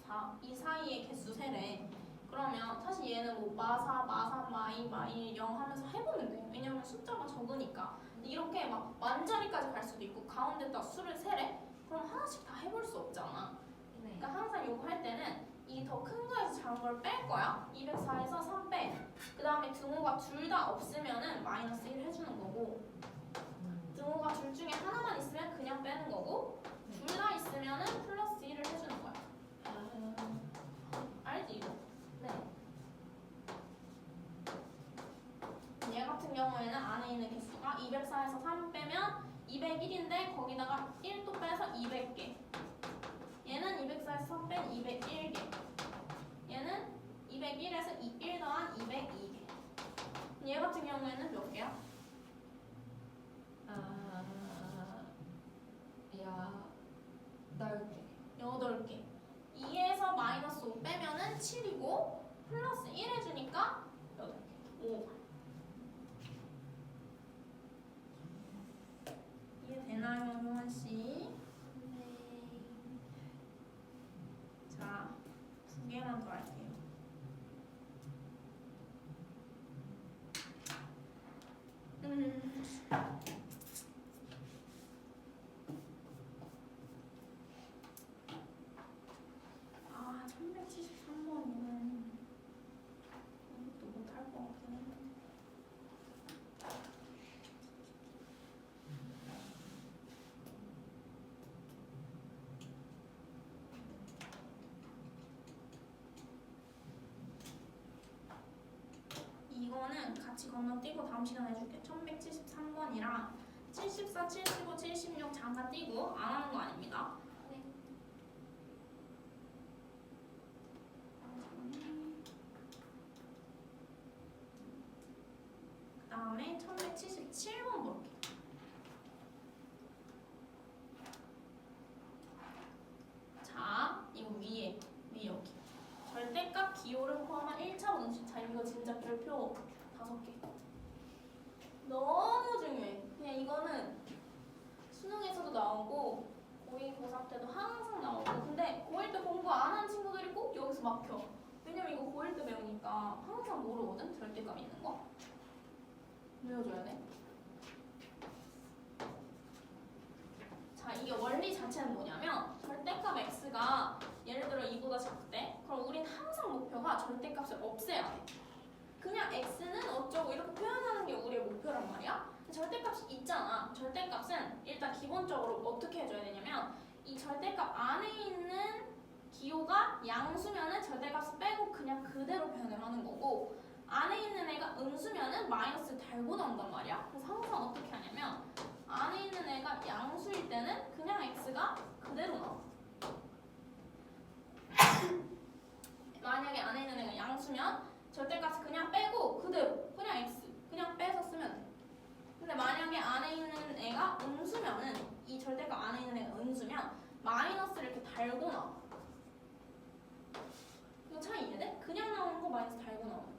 4 이 사이의 개수 세래. 그러면 사실 얘는 뭐 마4, 마3, 마2, 마1, 0 하면서 해보면 돼. 왜냐면 숫자가 적으니까. 근데 이렇게 막 만자리까지 갈 수도 있고 가운데다 수를 세래? 그럼 하나씩 다 해볼 수 없잖아. 네. 그러니까 항상 요거 할 때는 이 더 큰 거에서 작은 걸 뺄 거야. 204에서 3 빼. 그 다음에 등호가 둘 다 없으면은 마이너스 1 해주는 거고, 등호가 둘 중에 하나만 있으면 그냥 빼는 거고, 둘 다 있으면은 플러스 1을 해주는 거야. 알지 이거? 네. 얘 같은 경우에는 안에 있는 개수가 204에서 3 빼면 201인데 거기다가 1 또 빼서 200개. 얘는 204에서 3 뺀 201개. 얘는 201에서 1 더한 202개. 얘 같은 경우에는 몇 개야? 넓게. 8개. 2에서 마이너스 5 빼면은 7이고 플러스 1 해주니까 8개. 5. 이해되나요, 효원 씨? 자, 두 개만 더 할게요. 아, 1173번이면 이것도 못할 것 같긴 한데. 이거는 같이 건너뛰고 다음 시간에 해줄게. 1173번이랑 74, 75, 76 잠깐 띄고 안 하는 거 아닙니다. 네. 그 다음에 1177번 볼게. 자, 이거 위에 여기. 5개. 너무 중요해. 그냥 이거는 수능에서도 나오고 고2, 고3 때도 항상 나오고. 근데 고1 때 공부 안 한 친구들이 꼭 여기서 막혀. 왜냐면 이거 고1 때 배우니까 항상 모르거든. 절대값 있는 거. 외워줘야 돼. 자, 이게 원리 자체는 뭐냐면 절대값 x가 예를 들어 2보다 작대. 그럼 우린 항상 목표가 절대값을 없애야 돼. 그냥 x는 어쩌고 이렇게 표현하는 게 우리의 목표란 말이야. 절대값이 있잖아. 절대값은 일단 기본적으로 어떻게 해줘야 되냐면 이 절대값 안에 있는 기호가 양수면은 절대값을 빼고 그냥 그대로 표현을 하는 거고, 안에 있는 애가 음수면은 마이너스를 달고 나온단 말이야. 그래서 항상 어떻게 하냐면 안에 있는 애가 양수일 때는 그냥 x가 그대로 나와. 만약에 안에 있는 애가 양수면 절대값을 그냥 빼고 그대로 그냥 x 그냥 빼서 쓰면 돼. 근데 만약에 안에 있는 애가 음수면은 이 절대값 안에 있는 애가 음수면 마이너스를 이렇게 달고 나와. 이거 차이 이해돼? 그냥 나오는 거 마이너스 달고 나오는 거.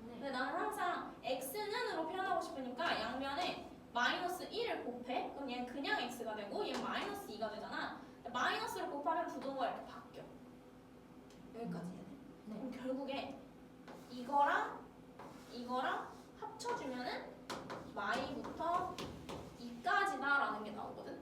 근데 나는 항상 x는으로 표현하고 싶으니까 양변에 마이너스 1을 곱해. 그럼 얘는 그냥 x가 되고 얘는 마이너스 2가 되잖아. 마이너스를 곱하면 부동호가 이렇게 바뀌어. 여기까지 이해돼? 네. 그럼 결국에 이거랑 합쳐주면은 y부터 2까지다라는 게 나오거든.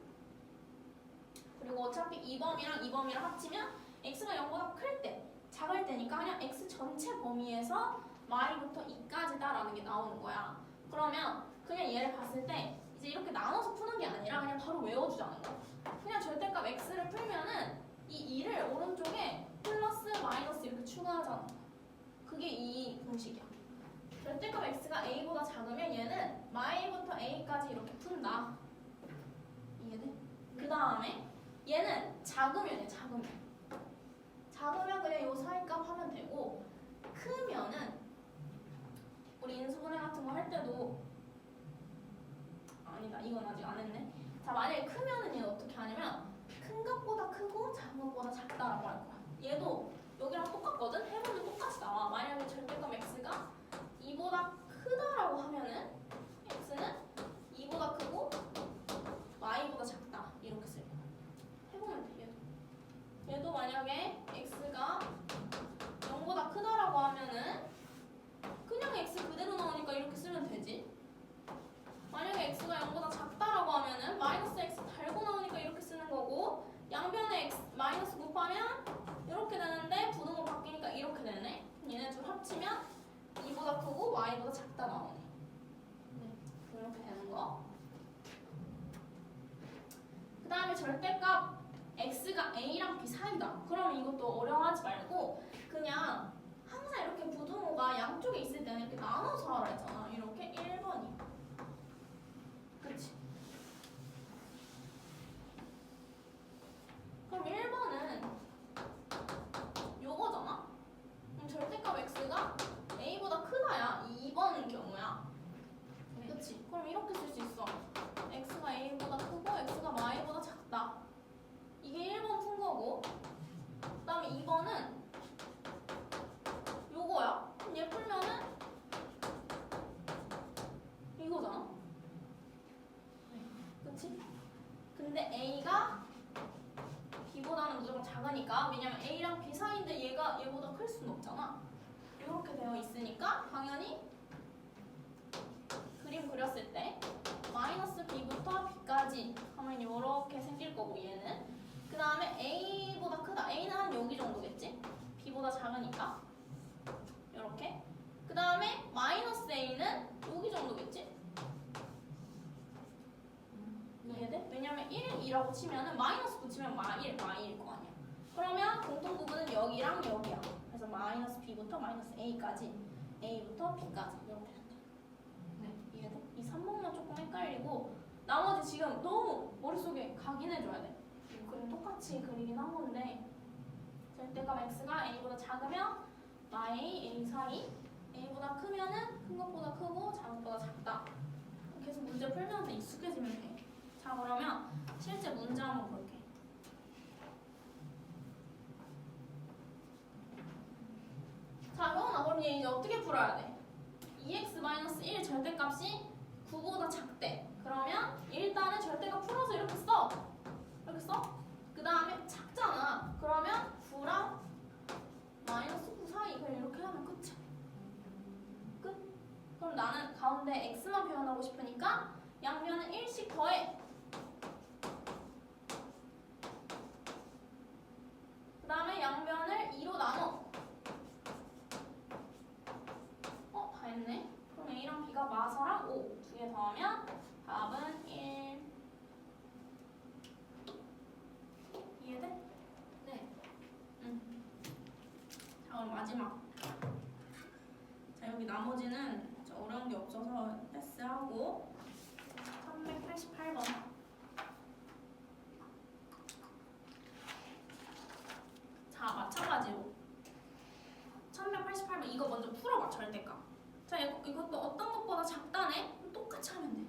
그리고 어차피 2범이랑 2범이랑 합치면 x가 0보다 클 때, 작을 때니까 그냥 x 전체 범위에서 y부터 2까지다라는 게 나오는 거야. 그러면 그냥 얘를 봤을 때 이제 이렇게 나눠서 푸는 게 아니라 그냥 바로 외워주자는 거야. 그냥 절대값 x를 풀면은 이 2를 오른쪽에 플러스 마이너스 이렇게 추가하자는 거야. 그게 이 공식이야. 절대값 x가 a보다 작으면 얘는 y부터 a까지 이렇게 푼다. 이해돼? 그 다음에 얘는 작으면 그냥 요 사이값 하면 되고, 크면은 우리 인수분해 같은 거 할 때도 아니다, 이건 아직 안 했네. 자, 만약에 크면은 얘는 어떻게 하냐면 큰 것보다 크고 작은 것보다 작다라고 할 거야. 얘도 여기랑 똑같거든? 해보면 똑같이 나와. 만약에 절대값 x가 2보다 크다라고 하면은 x는 2보다 크고 y보다 작다 이렇게 쓸 거야. 해보면 돼. 얘도 만약에 x가 0보다 크다라고 하면은 그냥 x 그대로 나오니까 이렇게 쓰면 되지. 만약에 x가 0보다 작다라고 하면은 마이너스 x 달고 나오니까 이렇게 쓰는 거고, 양변에 x 마이너스 곱하면 이렇게 되는데 부등호 바뀌니까 이렇게 되네. 얘네 둘 합치면 2보다 크고 y보다 작다 나오네. 이렇게 되는 거. 그 다음에 절대값 x가 a랑 b 사이다. 그러면 이것도 어려워하지 말고 그냥 항상 이렇게 부등호가 양쪽에 있을 때는 이렇게 나눠서 하라 했잖아. 이렇게 1번이. 그치? 그럼 1번은 요거잖아? 그럼 절대값 x가 a보다 크다야 2번 경우야. 그치? 그럼 이렇게 쓸 수 있어. x가 a보다 크고 x가 y보다 작다. 이게 1번 푼 거고, 그 다음에 2번은 요거야. 그럼 얘 풀면은 이거잖아. 그치? 근데 a가 b보다는 무조건 작으니까, 왜냐면 a랑 b 사이인데 얘보다 클 수는 없잖아. 이렇게 되어 있으니까 당연히 그림 그렸을 때 마이너스 b부터 b까지 하면 이렇게 생길 거고, 얘는 그 다음에 a보다 크다. a는 한 여기 정도겠지? b보다 작으니까 이렇게. 그 다음에 마이너스 a는 여기 정도겠지? 이해돼? 왜냐면 1, 2라고 치면은 마이너스 붙이면 마일 거 아니야. 그러면 공통 부분은 여기랑 여기야. 그래서 마이너스 b부터 마이너스 a까지, a부터 b까지 이렇게 된다. 네, 이해돼? 이 3번만 조금 헷갈리고 나머지 지금 너무 머릿속에 각인해줘야 돼. 그림 똑같이 그리긴 한 건데, 절대값 x가 a보다 작으면 y, a 사이, a보다 크면은 큰 것보다 크고 작은 것보다 작다. 계속 문제 풀면서 익숙해지면 돼. 자, 그러면 실제 문제 한번 볼게. 자, 효은아, 그럼 얘 이제 어떻게 풀어야 돼? 2x-1 절대값이 9보다 작대. 그러면 일단은 절대값 풀어서 이렇게 써. 이렇게 써. 그 다음에 작잖아. 그러면 9랑 마이너스 9 사이 그냥 이렇게 하면 끝이야. 끝. 그럼 나는 가운데 x만 표현하고 싶으니까 양변은 1씩 더해. 그 다음에 양변을 2로 나눠. 다 했네. 그럼 A랑 B가 마서랑 5 두 개 더하면 답은 1. 이해돼? 네. 자, 그럼 마지막. 자, 여기 나머지는 어려운 게 없어서 패스하고 388번. 자, 마찬가지로 1188번 이거 먼저 풀어봐. 절대값. 자, 이것도 어떤 것보다 작다네? 그럼 똑같이 하면 돼.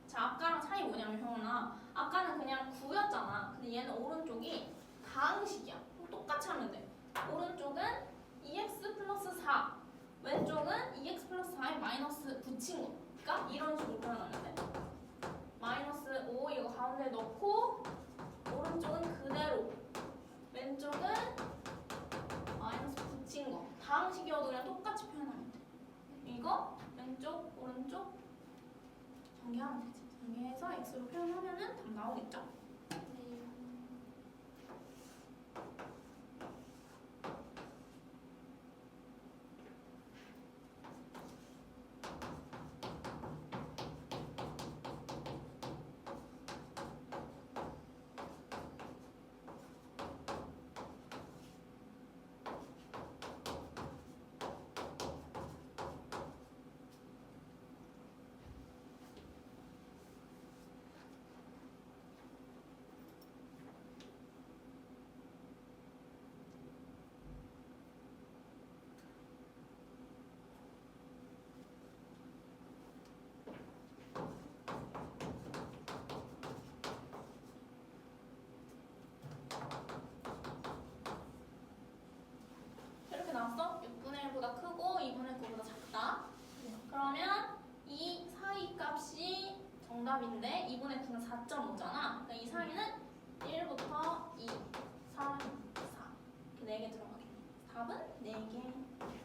자, 아까랑 차이 뭐냐면 형아, 아까는 그냥 9였잖아. 근데 얘는 오른쪽이 다항식이야. 그럼 똑같이 하면 돼. 오른쪽은 2x 플러스 4, 왼쪽은 2x 플러스 4에 마이너스 붙인 거. 그러니까 이런 식으로 표현하면 돼. 마이너스 5 이거 가운데 넣고 오른쪽은 그대로, 왼쪽은 마이너스 붙인 거. 다항식이어도 그냥 똑같이 표현하면 돼. 이거 왼쪽, 오른쪽 전개하면 되지. 전개해서 x로 표현하면은 답 나오겠죠? 네. 이렇게 나왔어? 6분의 1보다 크고 2분의 9보다 작다. 그러면 이 사이 값이 정답인데 2분의 9는 4.5잖아. 그러니까 이 사이는 1부터 2, 3, 4 이렇게 4개 들어가겠네. 답은 4개.